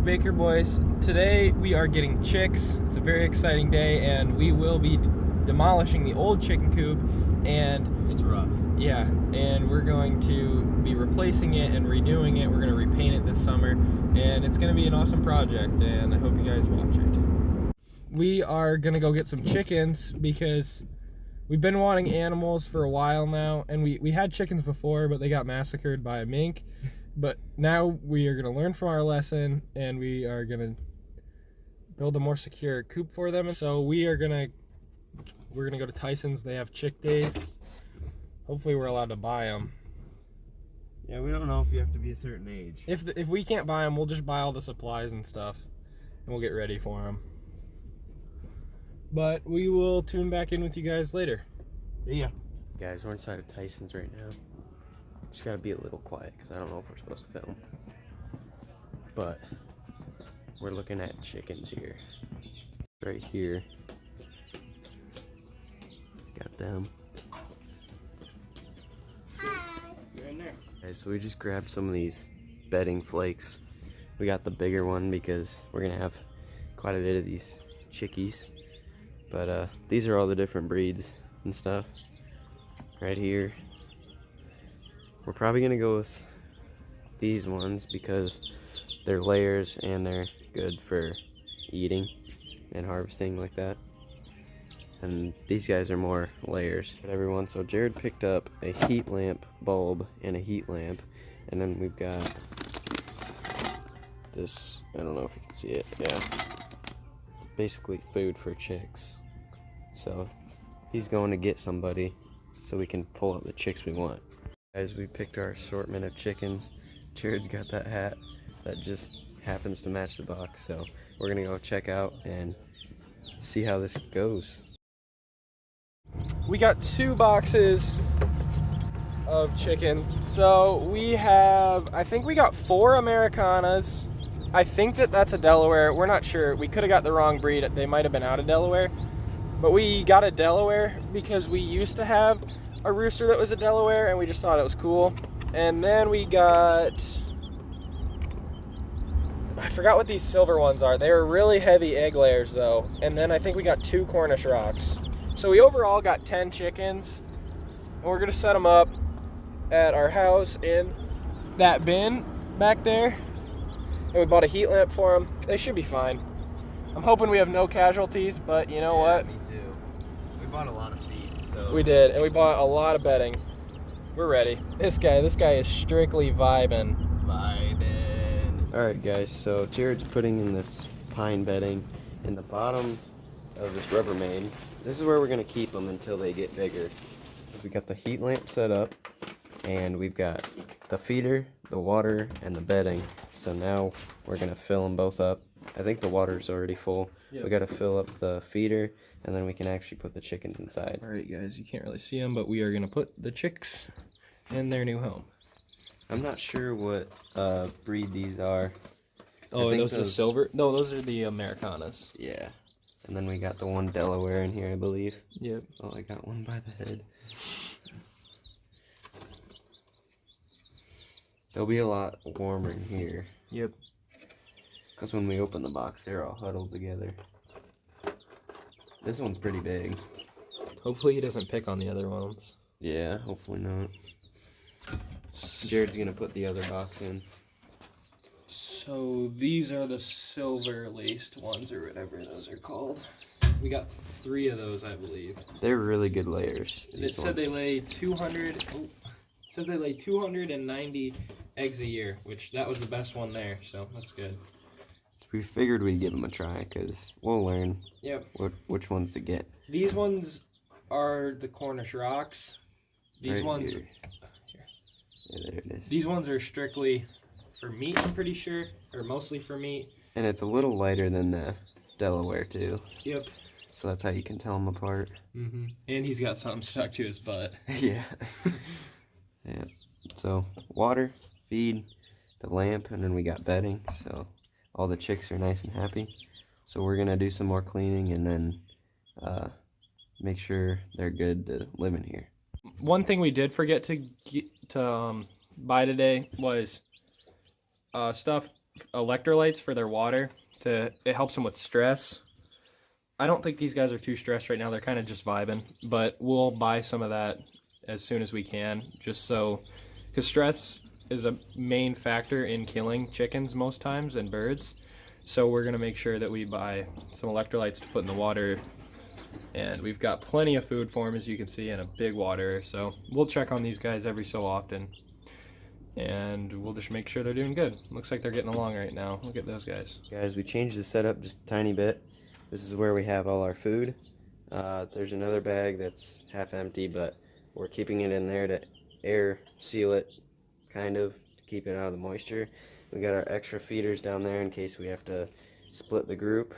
Baker Boys. Today we are getting chicks. It's a very exciting day, and we will be demolishing the old chicken coop, and it's rough. Yeah, and we're going to be replacing it and redoing it. We're going to repaint it this summer, and it's going to be an awesome project, and I hope you guys watch it. We are going to go get some chickens because we've been wanting animals for a while now, and we had chickens before, but they got massacred by a mink. But now we are going to learn from our lesson, and we are going to build a more secure coop for them. So we're going to go to Tyson's. They have chick days. Hopefully we're allowed to buy them. Yeah, we don't know if you have to be a certain age. If we can't buy them, we'll just buy all the supplies and stuff, and we'll get ready for them. But we will tune back in with you guys later. Yeah. Guys, we're inside of Tyson's right now. Just gotta be a little quiet because I don't know if we're supposed to film. But we're looking at chickens here. Right here. Got them. Hi. You're in there. Okay, so we just grabbed some of these bedding flakes. We got the bigger one because we're gonna have quite a bit of these chickies. But these are all the different breeds and stuff. Right here. We're probably gonna go with these ones because they're layers and they're good for eating and harvesting like that. And these guys are more layers. But everyone, so Jared picked up a heat lamp bulb and a heat lamp, and then we've got this. I don't know if you can see it. Yeah, basically food for chicks. So he's going to get somebody so we can pull out the chicks we want. Guys, we picked our assortment of chickens. Jared's got that hat that just happens to match the box, so we're gonna go check out and see how this goes. We got 2 boxes of chickens. So we have, I think we got 4 Americanas. I think that's a Delaware. We're not sure. We could have got the wrong breed. They might have been out of Delaware. But we got a Delaware because we used to have a rooster that was a Delaware, and we just thought it was cool. And then we got, I forgot what these silver ones are. They were really heavy egg layers though. And then I think we got 2 Cornish rocks. So we overall got 10 chickens, and we're gonna set them up at our house in that bin back there. And we bought a heat lamp for them. They should be fine. I'm hoping we have no casualties, but you know what? Me too. We bought a lot of feed, so. We did, and we bought a lot of bedding. We're ready. This guy is strictly vibing. Alright guys, so Jared's putting in this pine bedding in the bottom of this Rubbermaid. This is where we're going to keep them until they get bigger. We got the heat lamp set up, and we've got the feeder, the water, and the bedding. So now we're going to fill them both up. I think the water's already full. Yep. We got to fill up the feeder, and then we can actually put the chickens inside. Alright guys, you can't really see them, but we are going to put the chicks in their new home. I'm not sure what breed these are. Oh, those are silver? No, those are the Americanas. Yeah. And then we got the one Delaware in here, I believe. Yep. Oh, I got one by the head. They'll be a lot warmer in here. Yep. Because when we open the box, they're all huddled together. This one's pretty big. Hopefully he doesn't pick on the other ones. Yeah, hopefully not. Jared's gonna put the other box in. So these are the silver laced ones, or whatever those are called. We got 3 of those, I believe. They're really good layers. It said they lay 200. Oh, it said they lay 290 eggs a year, which that was the best one there, so that's good. We figured we'd give them a try because we'll learn. Yep. Which ones to get. These ones are the Cornish rocks. These right ones. Here. Yeah, there it is. These ones are strictly for meat, I'm pretty sure, or mostly for meat. And it's a little lighter than the Delaware too. Yep. So that's how you can tell them apart. Mm-hmm. And he's got something stuck to his butt. Yeah. Yeah. So water, feed, the lamp, and then we got bedding. So all the chicks are nice and happy. So we're gonna do some more cleaning and then make sure they're good to live in here. One thing we did forget to buy today was stuff electrolytes for their water. It helps them with stress. I don't think these guys are too stressed right now. They're kind of just vibing, but we'll buy some of that as soon as we can, just so, because stress is a main factor in killing chickens most times and birds. So we're gonna make sure that we buy some electrolytes to put in the water, and we've got plenty of food for them, as you can see, and a big water. So we'll check on these guys every so often, and we'll just make sure they're doing good. Looks like they're getting along right now. Look at those guys. Guys, we changed the setup just a tiny bit. This is where we have all our food. There's another bag that's half empty, but we're keeping it in there to air seal it, kind of, to keep it out of the moisture. We got our extra feeders down there in case we have to split the group.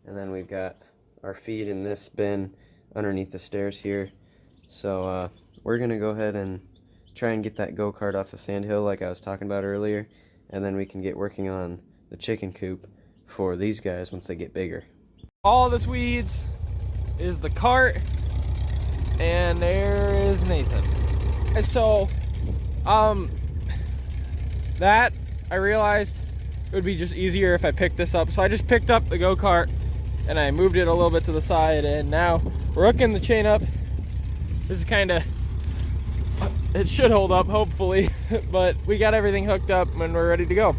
And then we've got our feed in this bin underneath the stairs here. So we're gonna go ahead and try and get that go-kart off the sandhill like I was talking about earlier, and then we can get working on the chicken coop for these guys once they get bigger. All this weeds is the cart, and there is Nathan. And so that I realized it would be just easier if I picked this up, so I just picked up the go-kart and I moved it a little bit to the side, and now we're hooking the chain up. This is kind of, it should hold up hopefully, but we got everything hooked up and we're ready to go.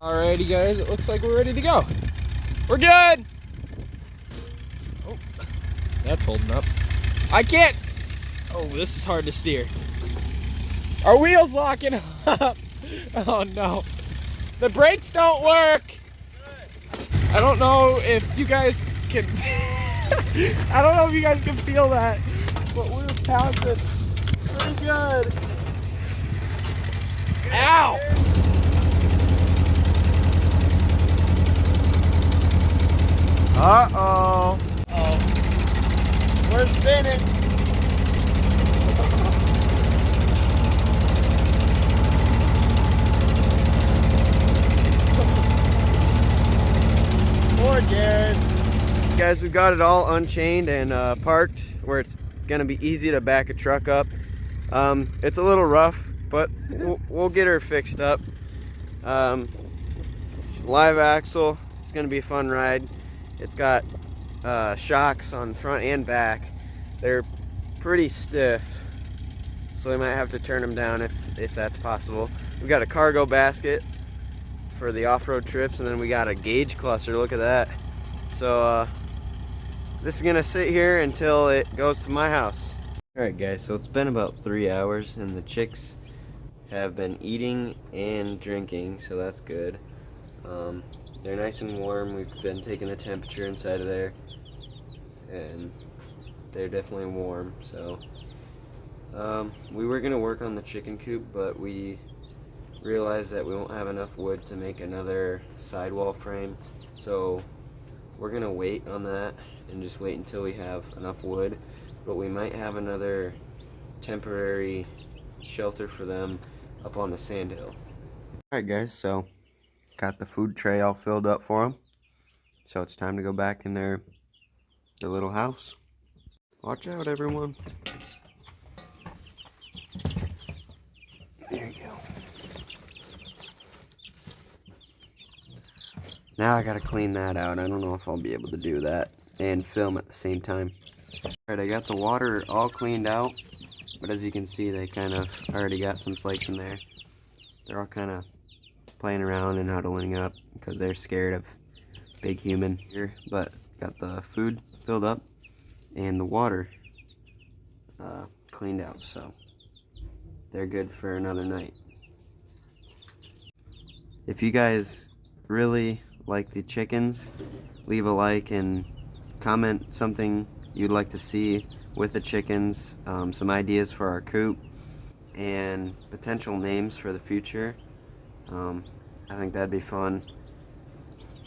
Alrighty guys, it looks like we're ready to go. We're good. Oh, that's holding up. I can't. Oh, this is hard to steer. Our wheels locking up. Oh no. The brakes don't work. I don't know if you guys can I don't know if you guys can feel that, but we're pouncing pretty good. Ow! Uh-oh. Oh. We're spinning. Poor Jared. Guys, we've got it all unchained and parked where it's gonna be easy to back a truck up. It's a little rough, but we'll get her fixed up. Live axle, it's gonna be a fun ride. It's got shocks on front and back. They're pretty stiff, so we might have to turn them down if that's possible. We've got a cargo basket for the off-road trips, and then we got a gauge cluster. Look at that. So this is gonna sit here until it goes to my house. Alright guys, so it's been about 3 hours and the chicks have been eating and drinking, so that's good. They're nice and warm. We've been taking the temperature inside of there, and they're definitely warm. So we were gonna work on the chicken coop, but we realized that we won't have enough wood to make another sidewall frame, so we're gonna wait on that and just wait until we have enough wood. But we might have another temporary shelter for them up on the sandhill. Alright guys, so got the food tray all filled up for them, so it's time to go back in their little house. Watch out everyone. There you go. Now I gotta clean that out. I don't know if I'll be able to do that and film at the same time. Alright, I got the water all cleaned out, but as you can see, they kind of already got some flakes in there. They're all kind of playing around and huddling up because they're scared of big human here. But got the food filled up and the water cleaned out, so they're good for another night. If you guys really like the chickens, leave a like and comment something you'd like to see with the chickens, some ideas for our coop, and potential names for the future. I think that'd be fun,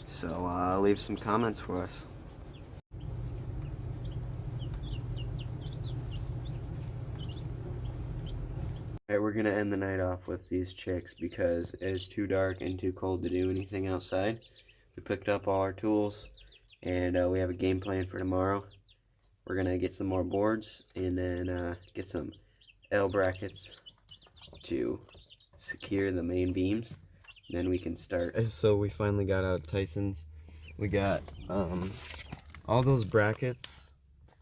so leave some comments for us. Alright, we're gonna end the night off with these chicks because it is too dark and too cold to do anything outside. We picked up all our tools, and we have a game plan for tomorrow. We're gonna get some more boards and then get some L brackets to secure the main beams. then we can start. So we finally got out of Tyson's. We got all those brackets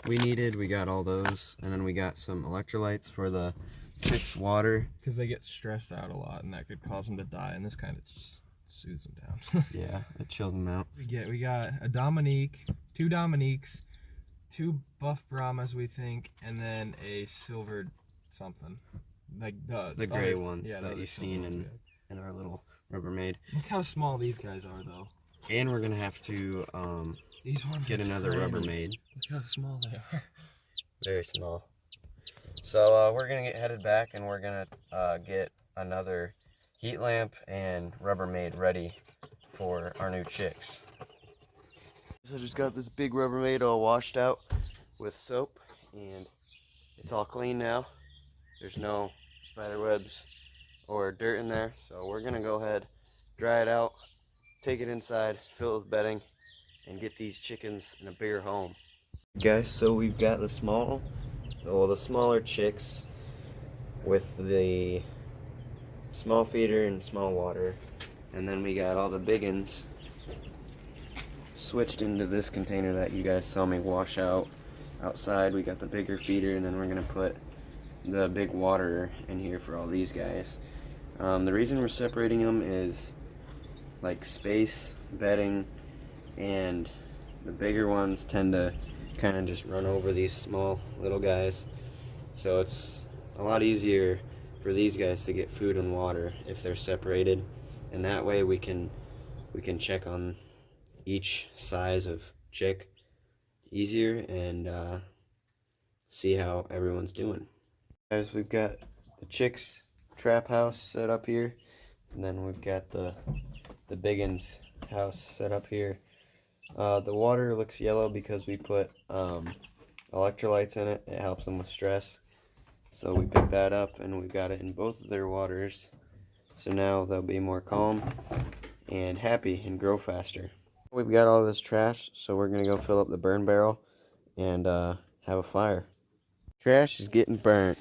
we needed. We got all those, and then we got some electrolytes for the chicks' water. Because they get stressed out a lot, and that could cause them to die, and this kind of just soothes them down. Yeah, it chilled them out. We got a Dominique, 2 Dominiques, 2 buff Brahmas, we think, and then a silvered something. Like The gray ones yeah, that you've seen in our little Rubbermaid. Look how small these guys are, though. And we're gonna have to These ones get are another tiny. Rubbermaid. Look how small they are. Very small. So we're gonna get headed back, and we're gonna get another heat lamp and Rubbermaid ready for our new chicks. So I just got this big Rubbermaid all washed out with soap, and it's all clean now. There's no spider webs or dirt in there, so we're gonna go ahead, dry it out, take it inside, fill it with bedding, and get these chickens in a bigger home. Guys, so we've got the smaller chicks with the small feeder and small water, and then we got all the big ones switched into this container that you guys saw me wash out outside. We got the bigger feeder, and then we're gonna put the big water in here for all these guys. The reason we're separating them is like space, bedding, and the bigger ones tend to kind of just run over these small little guys, so it's a lot easier for these guys to get food and water if they're separated, and that way we can check on each size of chick easier and see how everyone's doing. Guys, we've got the chicks trap house set up here, and then we've got the biggins house set up here. The water looks yellow because we put electrolytes in it. It helps them with stress, so we picked that up and we got it in both of their waters, so now they'll be more calm and happy and grow faster. We've got all this trash, so we're gonna go fill up the burn barrel and have a fire. Trash is getting burnt.